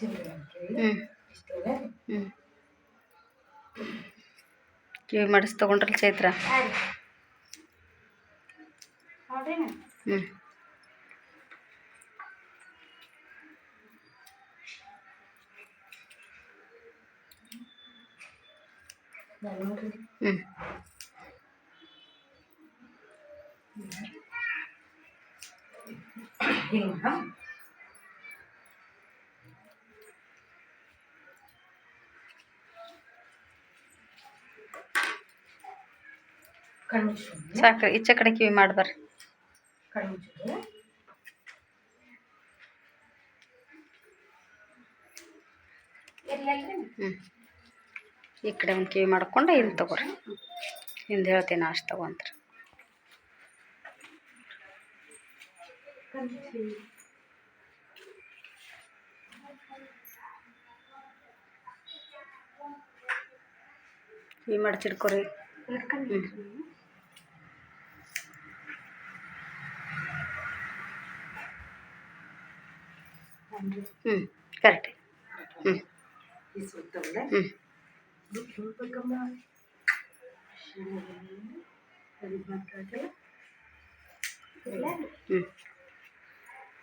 ಹ್ಞೂ ಕಿವಿ ಮಾಡಿಸಿ ತೊಗೊಂಡ್ರಲ್ಲ ಚೈತ್ರ. ಹ್ಞೂ ಹ್ಞೂ ಸಾಕ್ರಿ, ಈಚೆ ಕಡೆ ಕಿವಿ ಮಾಡ್ಬರ್ರಿ. ಹ್ಞೂ ಈ ಕಡೆ ಒಂದು ಕಿವಿ ಮಾಡ್ಕೊಂಡು ಇಲ್ಲಿ ತೊಗೊರಿ. ಹಿಂದೆ ಹೇಳ್ತೀನಿ ಅಷ್ಟು ತೊಗೊಂತ್ರಿ. ಕಿವಿ ಮಡಚಿಡ್ಕೊರಿ. ಹ್ಞೂ ಕರೆಕ್ಟ್. ಹ್ಞೂ ಹ್ಞೂ ಹ್ಞೂ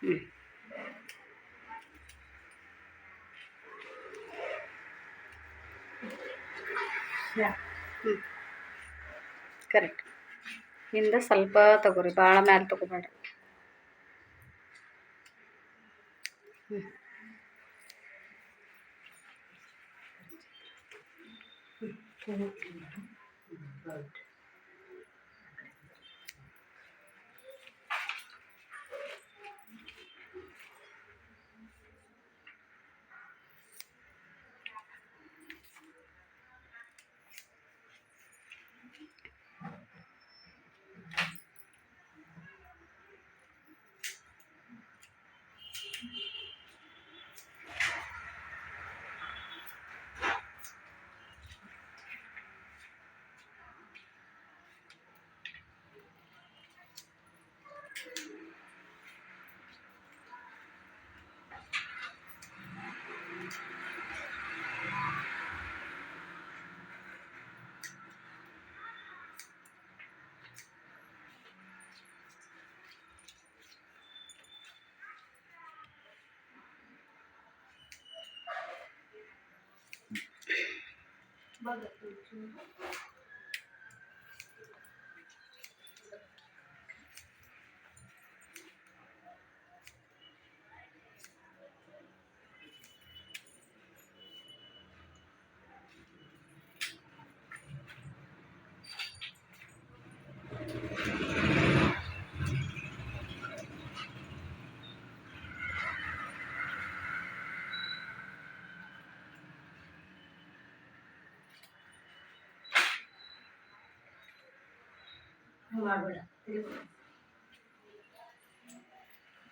ಹ್ಞೂ ಹ್ಞೂ ಕರೆಕ್ಟ್. ಹಿಂದೆ ಸ್ವಲ್ಪ ತಗೋರಿ, ಭಾಳ ಮ್ಯಾಲೆ ತೊಗೋಬೇಡ್ರಿ. ಹ್ಞೂ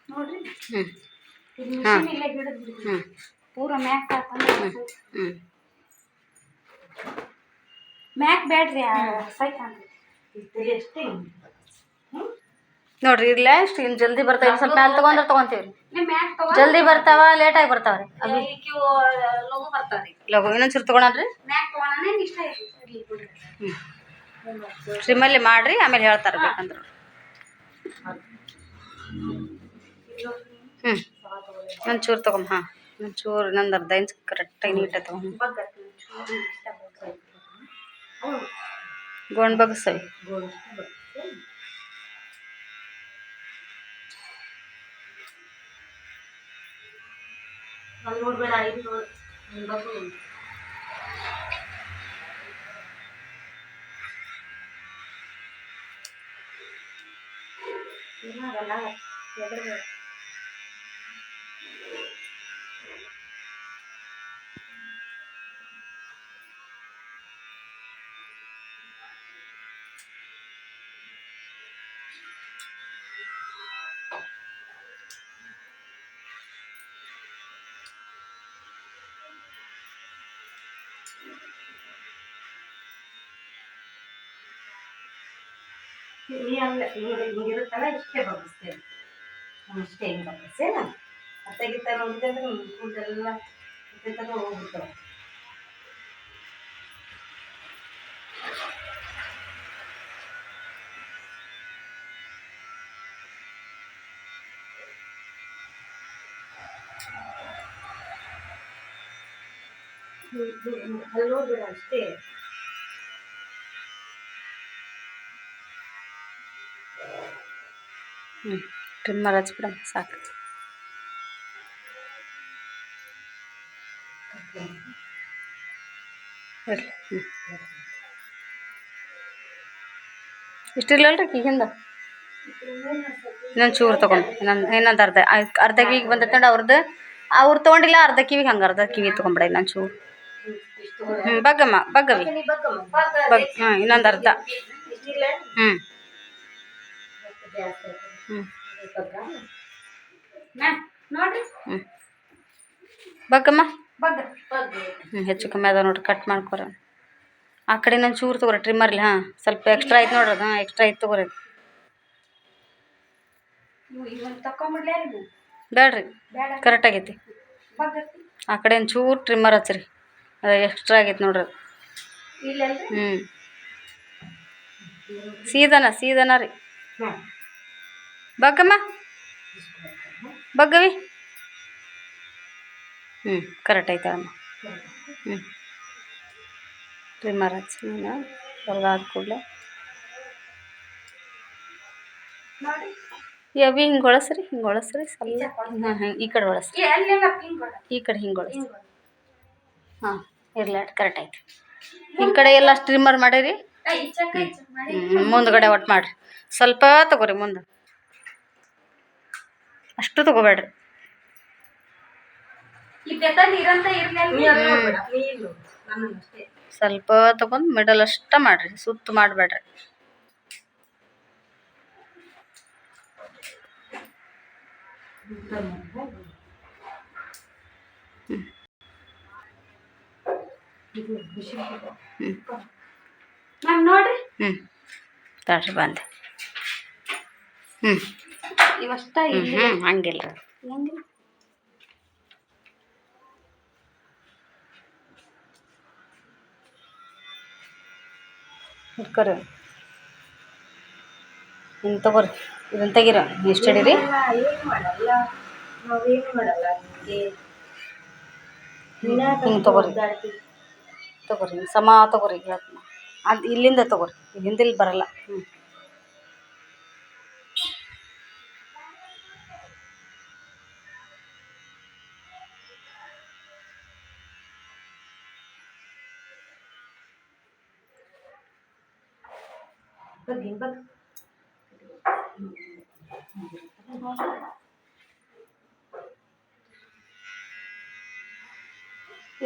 ನೋಡ್ರಿ. ಹಾಂ ಪೂರ ಮ್ಯಾಕ್ ಹ್ಞೂ ಮ್ಯಾಕ್ ಬೇಡ್ರಿ. ನೋಡ್ರಿ ಇರ್ಲ ಇಷ್ಟು ಇನ್ನು ಜಲ್ದಿ ಬರ್ತಾವೆ. ಸ್ವಲ್ಪ ಮ್ಯಾಲೆ ತೊಗೊಂಡ್ರೆ ತೊಗೊಂತೀವಿ. ಜಲ್ದಿ ಬರ್ತಾವ, ಲೇಟಾಗಿ ಬರ್ತಾವ್ರಿ. ಅದು ಲಘು ಬರ್ತಾವ್ರಿ. ಲಘು ಇನ್ನೊಂದ್ಸರಿ ತೊಗೊಳನ್ರಿ. ಮ್ಯಾಕ್ ತೊಗೊಳನೆ ಇಷ್ಟ ಇರಲಿ. ಹ್ಞೂ ಟ್ರಿಮ್ಮಲ್ಲಿ ಮಾಡಿರಿ, ಆಮೇಲೆ ಹೇಳ್ತಾರೆ ಬೇಕಂದ್ರೆ. ಹ್ಞೂ ಒಂಚೂರು ತೊಗೊಂಡು. ಹಾಂ ಒಂಚೂರು ಇನ್ನೊಂದು ಅರ್ಧ ಇಂಚ್ ಕರೆಕ್ಟಾಗಿ ನೀಟಾಗಿ ತೊಗೊಂಡು ಗೋಣ್ ಬಗ್ಸವಿ. ನೋಡ್ಬೇಡ ಇದು ಹಿಂಗಿರುತ್ತಲ್ಲ ಇಷ್ಟೇ ಬಗ್ಗಿಸ್ತೇನೆ. ಅಷ್ಟೇ ಹಿಂಗೆ ಬಗ್ಗಿಸ್ತೇನೆ. ಅತ್ತೆಗಿತ್ತ ನೋಡಿದ್ರೆ ಕೂದಲೆಲ್ಲ ಹೋಗ್ಬಿಡ್ತಾವೆ. ಅಲ್ಲಿ ನೋಡ್ಬೇಡ ಅಷ್ಟೇ. ಟ್ರಿಮ್ಮರ್ ಹಚ್ಬಿಡ ಸಾಕು. ಇರಲಿ ಇಷ್ಟಿಲ್ಲಲ್ರಿ ಈಗಿಂದ ಇನ್ನೊಂದು ಚೂರು ತೊಗೊಂಡು ಇನ್ನೊಂದು ಅರ್ಧ ಕಿವಿಗೆ ಬಂದೈತೆ ನೋಡಿ ಅವ್ರು ತೊಗೊಂಡಿಲ್ಲ. ಅರ್ಧ ಕಿವಿಗೆ ಹಂಗೆ ಅರ್ಧ ಕಿವಿ ತೊಗೊಂಬಿಡ ಇನ್ನೊಂದು ಚೂರು. ಬಗ್ಗಮ್ಮ ಬಗ್ಗವಿ ಇನ್ನೊಂದು ಅರ್ಧ. ಹ್ಞೂ ನೋಡ್ರಿ ಬಗ್ಗಮ್ಮ ಬಗ್ಗ ಹೆಚ್ಚು ಕಮ್ಮಿ ಅದ ನೋಡ್ರಿ. ಕಟ್ ಮಾಡ್ಕೊರ ಆ ಕಡೆ ಇನ್ನೊಂದು ಚೂರು ತೊಗೊರಿ ಟ್ರಿಮ್ಮರ್ಲಿ. ಸ್ವಲ್ಪ ಎಕ್ಸ್ಟ್ರಾ ಐತೆ ನೋಡ್ರಿ ಅದು. ಎಕ್ಸ್ಟ್ರಾ ಐತೆ ತೊಗೊರಿ. ಬೇಡ್ರಿ ಕರೆಕ್ಟ್ ಆಗೈತಿ. ಆ ಕಡೆ ಒಂದು ಚೂರು ಟ್ರಿಮ್ಮರ್ ಹಚ್ಚಿರಿ. ಅದು ಎಕ್ಸ್ಟ್ರಾ ಆಗೈತೆ ನೋಡ್ರಿ ಅದು. ಸೀದನ ರೀ. ಬಗ್ಗಮ್ಮ ಬಗ್ಗವಿ ಕರೆಕ್ಟ್ ಐತೆ ಅಮ್ಮ. ಟ್ರಿಮ್ಮರ್ ಹಚ್ಚಿ ಹೊರಗಾದ ಕೂಡಲೇ ಅವಿ ಹಿಂಗೆ ಒಳಸ್ರಿ ಸ್ವಲ್ಪ ಈ ಕಡೆ ಒಳಸ್ರಿ. ಈ ಕಡೆ ಹಿಂಗೆ ಒಳಸ್ರಿ. ಇರಲಿ ಕರೆಕ್ಟ್ ಐತಿ. ಈ ಕಡೆ ಎಲ್ಲ ಟ್ರಿಮ್ಮರ್ ಮಾಡಿರಿ. ಮುಂದ್ಗಡೆ ಒಟ್ಟು ಮಾಡಿರಿ. ಸ್ವಲ್ಪ ತಗೋರಿ ಮುಂದೆ. ಅಷ್ಟು ತಗೋಬೇಡ್ರಿ. ಸ್ವಲ್ಪ ತಗೊಂಡು ಮಿಡಲ್ ಅಷ್ಟ ಮಾಡಿರಿ. ಸುತ್ತು ಮಾಡಬೇಡ್ರಿ. ನೋಡ್ರಿ ತಾಡ್ರಿ ಬಂದೆ. ಇವಷ್ಟ ಹಂಗಿಲ್ಲ ಇಟ್ಕೊರಿ. ಹಿಂಗೆ ತಗೋರಿ. ಇದನ್ನು ತೆಗೀರ ಎಷ್ಟು ಹಿಡೀರಿ. ಹಿಂಗೆ ತಗೋರಿ ಹಿಂಗೆ ಸಮ ತಗೋರಿ. ಅದು ಇಲ್ಲಿಂದ ತಗೋರಿ. ಹಿಂದಿಲ್ ಬರಲ್ಲ.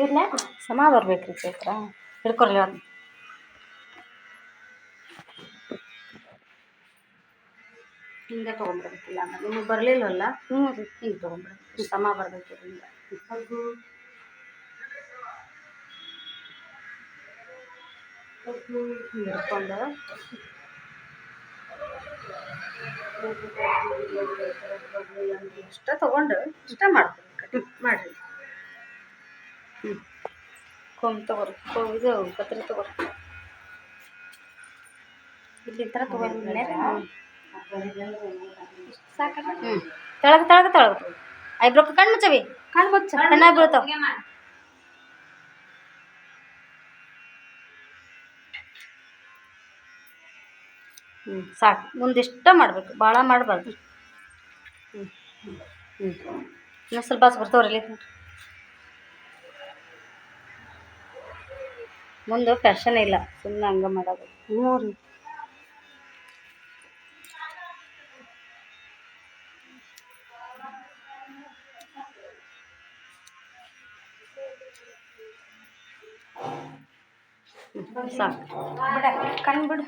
ಇರ್ಲ ಸಮ ಬರ್ಬೇಕ್ರಿ ಚೈತ್ರ. ಹಿಡ್ಕೊರ್ಲಿ ಅವ್ರನ್ನ. ಹಿಂಗೆ ತೊಗೊಂಡ್ಬಿಡ್ಬೇಕಿಲ್ಲ ಅಂದ್ರೆ ನಿಮಗೆ ಬರಲಿಲ್ಲವಲ್ಲ. ಹಿಂಗೆ ತೊಗೊಂಡ್ಬಿಡ್ಬೇಕು. ಸಮ ಬರಬೇಕು. ಹಿಂಗೆ ಹಿಡ್ಕೊಂಡು ಇಷ್ಟ ತೊಗೊಂಡು ಇಷ್ಟ ಮಾಡ್ತೀವಿ. ಕಟಿಂಗ್ ಮಾಡಿರಿ. ಕೊಂಬ್ ತಗೋರಿ. ಇದು ಕತ್ರಿ ತಗೋರಿ. ಇಲ್ಲಿ ಥರ ತೊಗೊಂಡ್ರೆ ಸಾಕಲ್ಲ. ತೆಳಗೆ ಐಬ್ರೋಕ್ಕೆ ಕಣ್ಣು ಮುಚ್ಚವಿ. ಕಣ್ಣಾಗಿ ಬೀಳ್ತಾವ. ಸಾಕು. ಮುಂದಿಷ್ಟ ಮಾಡಬೇಕು. ಭಾಳ ಮಾಡಬಾರ್ದು. ಇನ್ನೂ ಸ್ವಲ್ಪ ಬರ್ತಾವ್ರಿ. ಮುಂದೆ ಫ್ಯಾಷನ್ ಇಲ್ಲ. ಸುಮ್ಮನೆ ಹಂಗೆ ಮಾಡೋದು. ನೋಡ್ರಿ ಸಾಕು. ಕಣ್ಣು ಬಿಡು.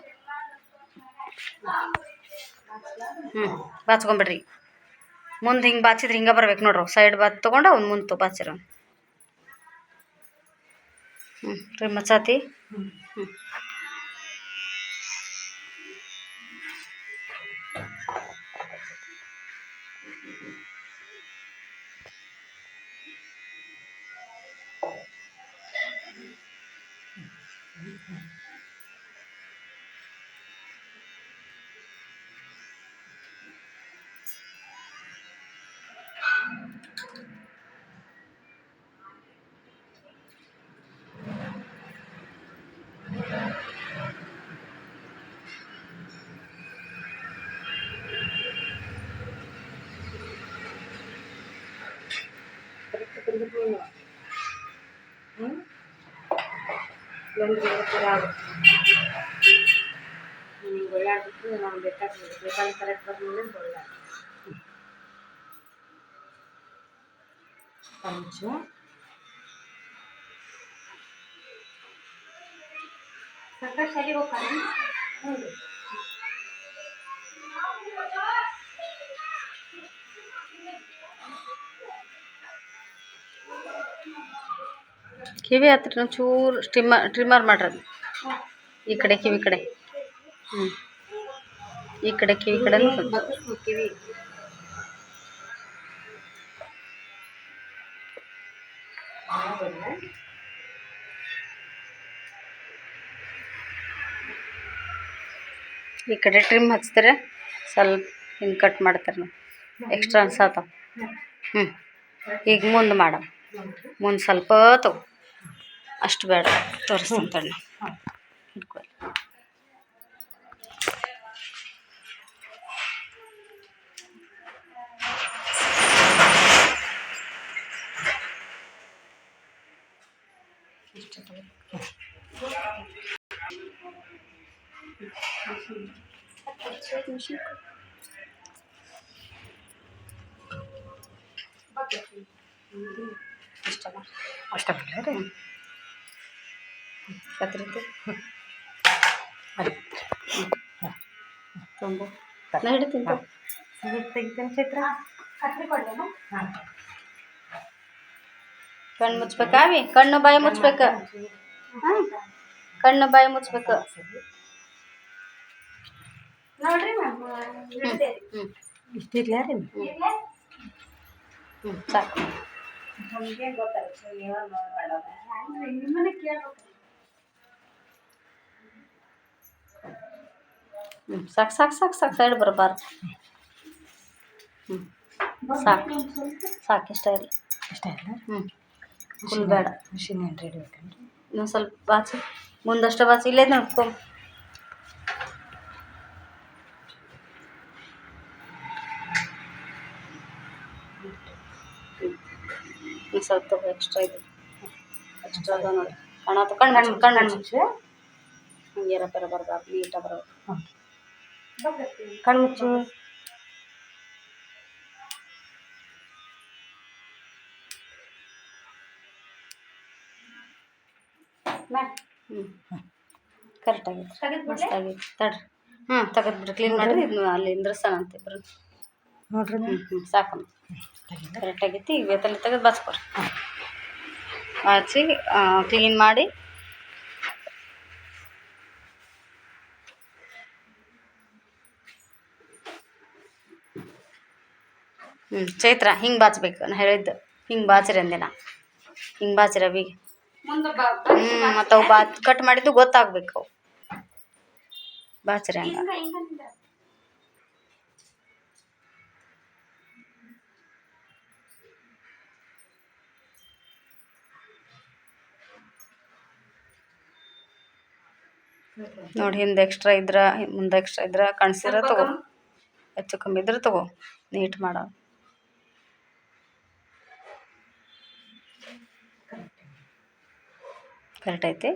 ಬಾಚ್ಕೊಂಬಿಡ್ರಿ. ಮುಂದೆ ಹಿಂಗೆ ಬಾಚಿದ್ರೆ ಹಿಂಗೆ ಬರ್ಬೇಕು ನೋಡ್ರಿ. ಸೈಡ್ ಬಾತ್ ತೊಗೊಂಡು ಅವ್ನು ಮುಂದೆ ಬಾಚಿರ. ರೀ ಮಚಾತಿ. ಸರ್ಕಾರ ಶಾಲೆಗೆ ಹೋಗ್ತಾನೆ. ಕಿವಿ ಹತ್ರ ಒಂಚೂರು ಟ್ರಿಮ್ಮರ್ ಮಾಡ್ರಿ. ಈ ಕಡೆ ಕಿವಿ ಕಡೆ, ಈ ಕಡೆ ಕಿವಿ ಕಡೆ ಕಿವಿ ಈ ಕಡೆ ಟ್ರಿಮ್ ಹಚ್ತಾರೆ, ಸ್ವಲ್ಪ ಹಿಂಗೆ ಕಟ್ ಮಾಡ್ತಾರೆ ನಾವು, ಎಕ್ಸ್ಟ್ರಾ ಅನ್ಸಾತಾವ. ಈಗ ಮುಂದೆ ಮಾಡಮ್, ಮುಂದೆ ಸ್ವಲ್ಪ ತಗೋ, ಅಷ್ಟು ಬೇಡ, ತೋರಿಸ್ತೀನಿ ತಣ್ಣೆ ಹಿಡ್ಕೊಳ್ಳಿ. ಅಷ್ಟ ಬಿಡ್ಲ ರೀ ಕತ್ರಿದ್ದು ತುಂಬು ನಾ ಹಿಡಿತೀನಿ ತೆಗಿತೇನೆ ಚೈತ್ರ. ಕತ್ರಿ ಕೊಡ್ಲೇನು? ಕಣ್ಣು ಮುಚ್ಬೇಕಾವಿ, ಕಣ್ಣು ಬಾಯಿ ಮುಚ್ಬೇಕು. ಕಣ್ಣು ಬಾಯಿ ಮುಚ್ಬೇಕು. ನೋಡ್ರಿ ಮ್ಯಾಮ್, ಇಷ್ಟಿರ್ಲ ರೀ. ಸಾಕು. ನಮಗೆ ಗೊತ್ತಾಗುತ್ತೆ ನೀವು ಮಾಡೋದು. ನಿಮ್ಮನೆ ಕೇಳ್ಬೇಕು. ಸಾಕು ಸಾಕು ಸಾಕು ಸಾಕು, ಸೈಡ್ ಬರಬಾರ್ದು. ಸಾಕು ಸಾಕು, ಇಷ್ಟ ಇಲ್ಲ. ಇಷ್ಟ ಇಲ್ಲ. ಫುಲ್ ಬೇಡ. ಮಿಷಿನ್ ಏನು ರೆಡಿ ಬೇಕಂದ್ರೆ ಇನ್ನೊಂದು ಸ್ವಲ್ಪ ಬಾಚಿ, ಮುಂದಷ್ಟು ಬಾಚಿ, ಇಲ್ಲೇ ನೋಡ್ಕೊಂಬ. ಸ್ವಲ್ಪ ತಗೋ, ಎಕ್ಸ್ಟ್ರಾ ಇದೆ, ಎಕ್ಸ್ಟ್ರಾ ಅದ ನೋಡಿ. ಕಾಣತ್ತ ಕಣ್ಣು ಮುಚ್ಚು. ಹಂಗೆ ರಬ್ಬರ ಬರಬಾರ್ದು, ನೀಟಾಗಿ ಬರಬೇಕು. ಕಣ್ಣು ಮುಚ್ಚು. ಕರೆಕ್ಟ್ ಆಗೈತೆ, ಮಸ್ತ್ ಆಗೈತೆ. ತಡ್ರಿ, ತೆಗೆದ್ಬಿಡ್ರಿ, ಕ್ಲೀನ್ ಮಾಡಿರಿ. ಇದನ್ನ ಅಲ್ಲಿ ಇಂದ್ರಸ್ಥಾನ ಬರೋ ನೋಡ್ರಿ. ಸಾಕು, ಕರೆಕ್ಟ್ ಆಗೈತಿ. ಈಗ ಬೇತಲ್ಲಿ ತೆಗೆದು ಬಾಚ್ಕೊರಿ. ಬಾಚಿ ಕ್ಲೀನ್ ಮಾಡಿ ಚೈತ್ರ ಹಿಂಗೆ ಬಾಚ್ಬೇಕು. ನಾನು ಹೇಳಿದ್ದು ಹಿಂಗೆ ಬಾಚ್ರಿ ಅಂದಿನ, ಹಿಂಗೆ ಬಾಚ್ರಿ ಅವಿಗೆ. ಮತ್ತು ಅವು ಕಟ್ ಮಾಡಿದ್ದು ಗೊತ್ತಾಗಬೇಕು. ಅವು ಬಾಚ್ರಿ ಹಂಗೆ. ನೋಡಿ, ಹಿಂದೆ ಎಕ್ಸ್ಟ್ರಾ ಇದ್ರೆ, ಮುಂದೆ ಎಕ್ಸ್ಟ್ರಾ ಇದ್ರೆ, ಕಾಣಿಸಿದ್ರೆ ತಗೋ, ಹೆಚ್ಚು ಕಮ್ಮಿ ಇದ್ರೆ ತಗೋ, ನೀಟ್ ಮಾಡೋ. ಕರೆಕ್ಟ್ ಐತಿ.